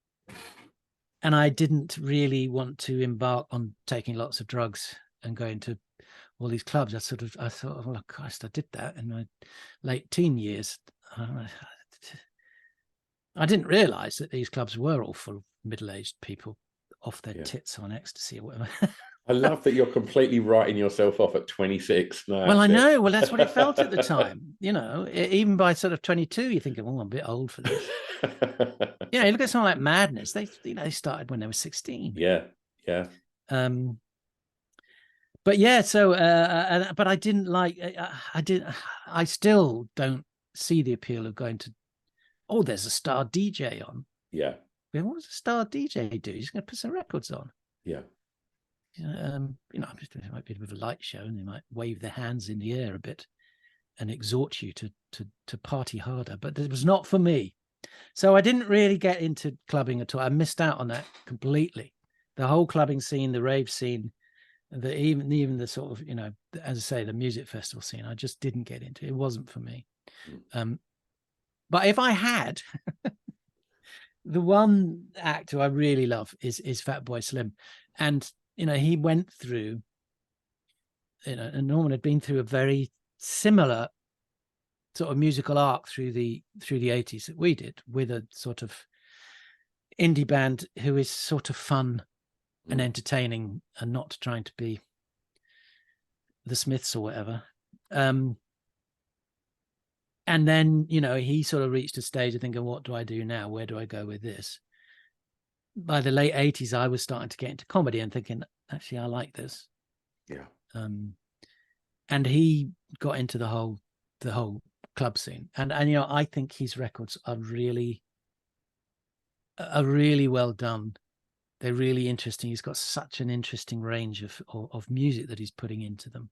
And I didn't really want to embark on taking lots of drugs and going to all these clubs. I thought, well, Christ, I did that in my late teen years. I didn't realize that these clubs were all full of middle-aged people off their tits on ecstasy or whatever. I love that you're completely writing yourself off at 26. No, well, I know. Well, that's what it felt at the time. Even by sort of 22, you're thinking, oh, I'm a bit old for this. You look at someone like Madness. They started when they were 16. Yeah. But yeah, so but I didn't like. I still don't see the appeal of going to. Oh, there's a star DJ on. Yeah. What does a star DJ do? He's going to put some records on. Yeah. It might be a bit of a light show, and they might wave their hands in the air a bit and exhort you to party harder. But it was not for me. So I didn't really get into clubbing at all. I missed out on that completely. The whole clubbing scene, the rave scene, even the sort of, as I say, the music festival scene, I just didn't get into. It wasn't for me. But if I had, the one act who I really love is Fatboy Slim. And, he went through, and Norman had been through a very similar sort of musical arc through the 80s that we did, with a sort of indie band who is sort of fun and entertaining and not trying to be the Smiths or whatever. And then, he sort of reached a stage of thinking, what do I do now? Where do I go with this? By the late 80s, I was starting to get into comedy and thinking, actually, I like this. Yeah. And he got into the whole club scene. And I think his records are really well done. They're really interesting. He's got such an interesting range of music that he's putting into them.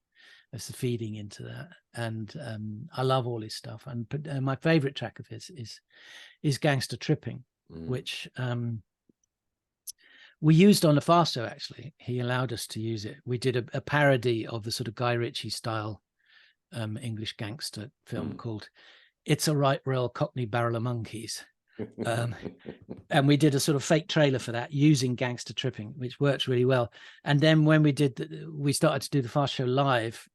That's feeding into that. And I love all his stuff. And my favorite track of his is Gangster Tripping, which we used on the Fasto, actually. He allowed us to use it. We did a parody of the sort of Guy Ritchie style English gangster film called It's a Right Royal Cockney Barrel of Monkeys. And we did a sort of fake trailer for that using Gangster Tripping, which works really well. And then when we started to do the Fast Show live,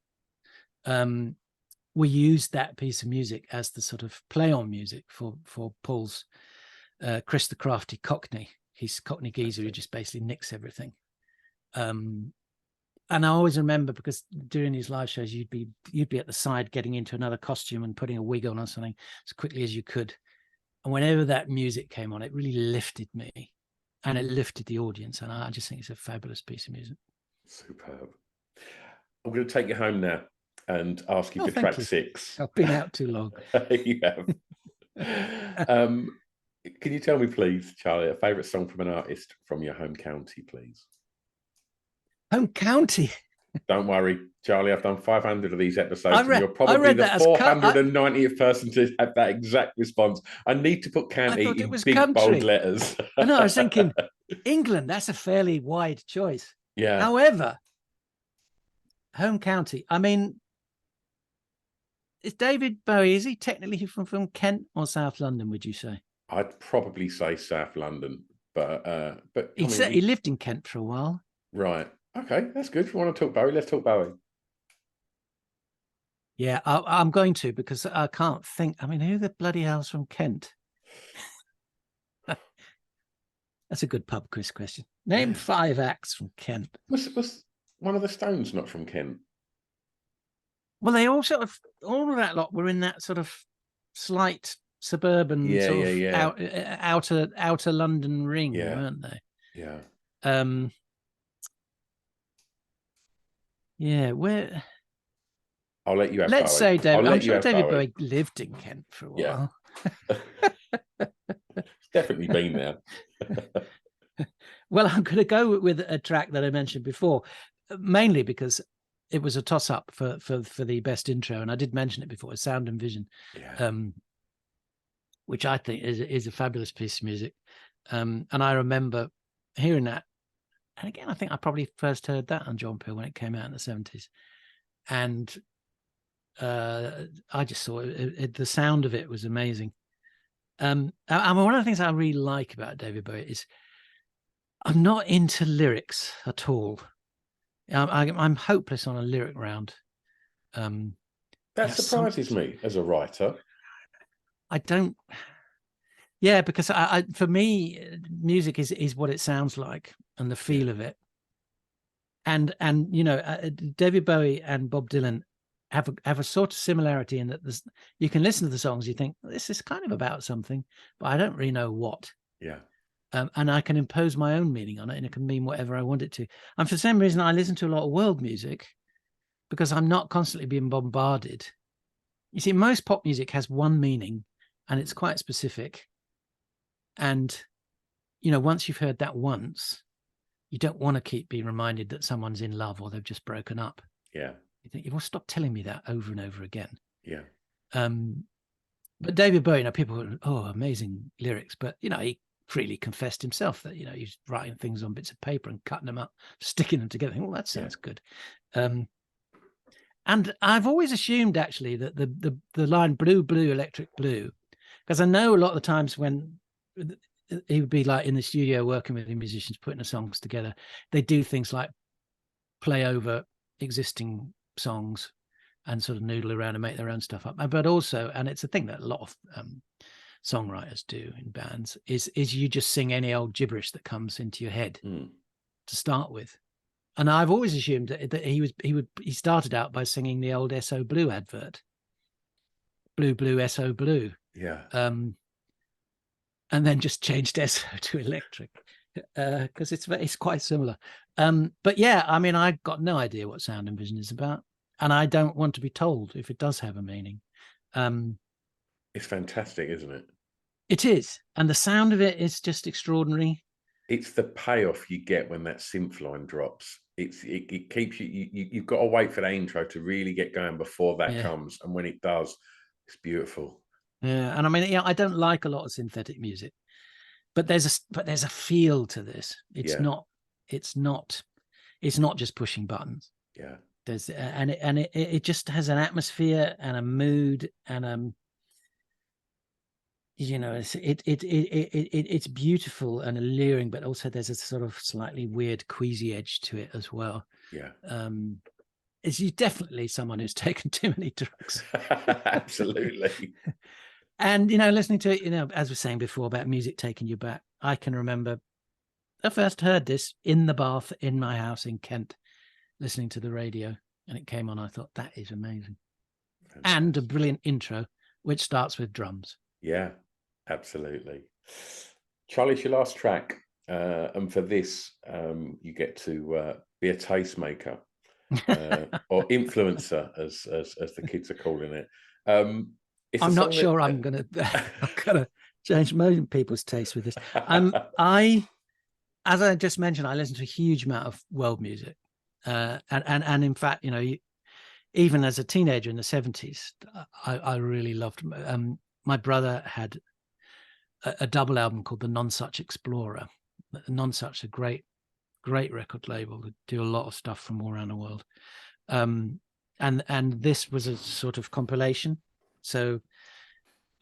we used that piece of music as the sort of play on music for Paul's Chris the Crafty Cockney. He's Cockney geezer who just basically nicks everything. And I always remember, because during these live shows, you'd be at the side getting into another costume and putting a wig on or something as quickly as you could. And whenever that music came on, it really lifted me, and it lifted the audience. And I just think it's a fabulous piece of music. Superb. I'm going to take you home now and ask you for track 6. I've been out too long. You have. Can you tell me, please, Charlie, a favourite song from an artist from your home county, please? Home county? Don't worry, Charlie, I've done 500 of these episodes, and you're probably the 490th person to have that exact response. I need to put county in big, country. Bold letters. No, I was thinking England. That's a fairly wide choice. Yeah. However, home county, I mean, is David Bowie, is he technically from Kent or South London, would you say? I'd probably say South London, but he lived in Kent for a while. Right. Okay, that's good. If you want to talk Bowie, let's talk Bowie. Yeah, I'm going to, because I can't think. I mean, who the bloody hell's from Kent? That's a good pub quiz question. Name 5 acts from Kent. Was one of the Stones not from Kent? Well, they all sort of, all of that lot were in that sort of slight suburban outer London ring, weren't they? Yeah. Yeah, where? I'll let you have Let's Bowie. say David. I'm sure David Bowie lived in Kent for a while. Definitely been there. Well, I'm going to go with a track that I mentioned before, mainly because it was a toss-up for the best intro, and I did mention it before. Sound and Vision, which I think is a fabulous piece of music. And I remember hearing that. And again, I think I probably first heard that on John Peel when it came out in the 70s. And I just saw the sound of it was amazing. I mean, one of the things I really like about David Bowie is I'm not into lyrics at all. I'm hopeless on a lyric round. That surprises me as a writer. I don't. Yeah, because for me, music is what it sounds like and the feel of it. And you know, David Bowie and Bob Dylan have a sort of similarity in that you can listen to the songs, you think this is kind of about something, but I don't really know what. Yeah. And I can impose my own meaning on it, and it can mean whatever I want it to. And for some reason, I listen to a lot of world music because I'm not constantly being bombarded. You see, most pop music has one meaning, and it's quite specific. And, you know, once you've heard that once, you don't want to keep being reminded that someone's in love or they've just broken up. Yeah. You think, well, stop telling me that over and over again. Yeah. But David Bowie, you know, people go, oh, amazing lyrics. But, you know, he freely confessed himself that, you know, he's writing things on bits of paper and cutting them up, sticking them together. Well, that sounds good. And I've always assumed, actually, that the line blue, blue, electric blue, because I know a lot of the times when he would be like in the studio working with the musicians, putting the songs together, they do things like play over existing songs and sort of noodle around and make their own stuff up. But also, and it's a thing that a lot of songwriters do in bands, is you just sing any old gibberish that comes into your head to start with. And I've always assumed that he started out by singing the old SO Blue advert, blue, blue, SO Blue. Yeah. And then just changed SO to electric because it's quite similar. But yeah, I mean, I've got no idea what Sound and Vision is about, and I don't want to be told if it does have a meaning. It's fantastic, isn't it? It is, and the sound of it is just extraordinary. It's the payoff you get when that synth line drops. It keeps you've got to wait for the intro to really get going before that comes, and when it does, it's beautiful. Yeah, and I mean, I don't like a lot of synthetic music, but there's a feel to this. It's not just pushing buttons. Yeah. There's it just has an atmosphere and a mood and you know, it's beautiful and alluring, but also there's a sort of slightly weird queasy edge to it as well. Yeah. Is you definitely someone who's taken too many drugs. Absolutely. And, you know, listening to it, you know, as we were saying before about music taking you back, I can remember I first heard this in the bath in my house in Kent, listening to the radio, and it came on. I thought, that is amazing. Fantastic. And a brilliant intro, which starts with drums. Yeah, absolutely. Charlie, it's your last track. And for this, you get to be a tastemaker or influencer, as the kids are calling it. I'm not sure I'm gonna change most people's taste with this. As I just mentioned, I listen to a huge amount of world music, and in fact, you know, even as a teenager in the 70s, I really loved. My brother had a double album called the Non-Such Explorer. Non-Such, a great record label that do a lot of stuff from all around the world, and this was a sort of compilation. So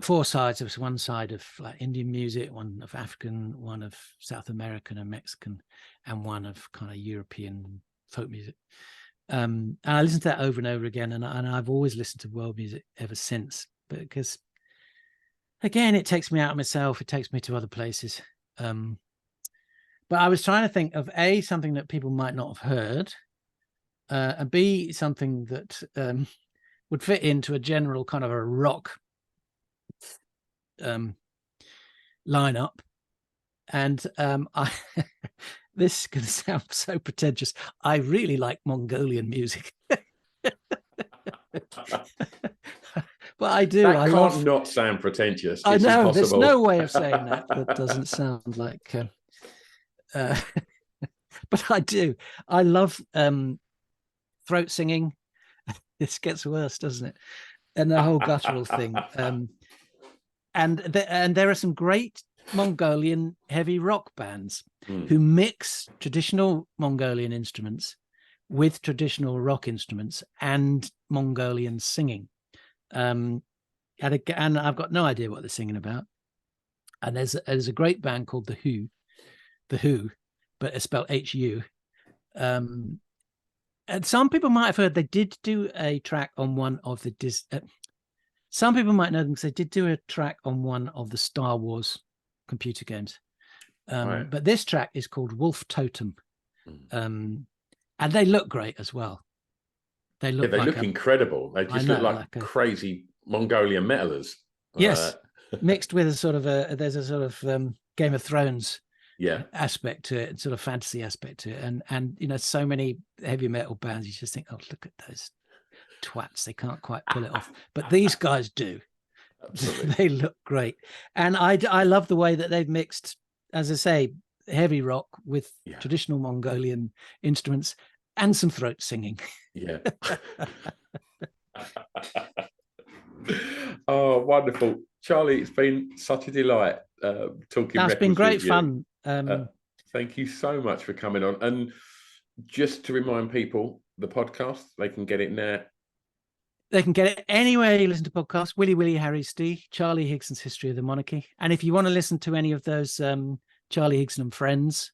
4 sides. There was one side of like Indian music, one of African, one of South American and Mexican, and one of kind of European folk music. And I listened to that over and over again, and I've always listened to world music ever since, because again, it takes me out of myself. It takes me to other places. But I was trying to think of A, something that people might not have heard, and B, something that would fit into a general kind of a rock lineup. And this can sound so pretentious. I really like Mongolian music. But I do. That can't not sound pretentious. I know. Impossible. There's no way of saying that doesn't sound like. But I do. I love throat singing. This gets worse, doesn't it? And the whole guttural thing. And there are some great Mongolian heavy rock bands who mix traditional Mongolian instruments with traditional rock instruments and Mongolian singing. And I've got no idea what they're singing about. And there's a great band called The Who, but it's spelled H-U. And some people might have heard they did do a track on one of the some people might know them because they did do a track on one of the Star Wars computer games. Right. But this track is called Wolf Totem. And they look great as well. They look incredible. They just look like crazy Mongolian metalers. Yes. Mixed with there's a sort of Game of Thrones aspect to it, sort of fantasy aspect to it. And you know, so many heavy metal bands, you just think, oh, look at those twats, they can't quite pull it off, but these guys do. Absolutely. They look great. And I love the way that they've mixed, as I say, heavy rock with traditional Mongolian instruments and some throat singing. Yeah. Oh, wonderful, Charlie, it's been such a delight talking. It's been great fun. Thank you so much for coming on. And just to remind people, the podcast, they can get it now. They can get it anywhere you listen to podcasts. Willy Willy Harry Stee, Charlie Higson's History of the Monarchy. And if you want to listen to any of those Charlie Higson and Friends,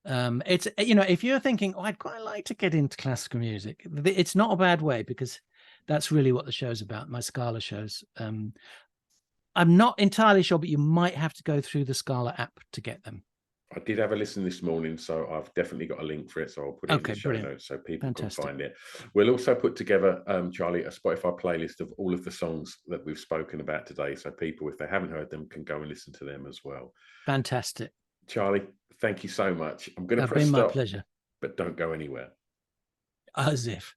it's, you know, if you're thinking, oh, I'd quite like to get into classical music, it's not a bad way, because that's really what the show's about, my Scala shows. I'm not entirely sure, but you might have to go through the Scala app to get them. I did have a listen this morning, so I've definitely got a link for it. So I'll put it in the show notes so people can find it. We'll also put together, Charlie, a Spotify playlist of all of the songs that we've spoken about today. So people, if they haven't heard them, can go and listen to them as well. Fantastic. Charlie, thank you so much. I'm going to press stop. It's been my pleasure. But don't go anywhere. As if.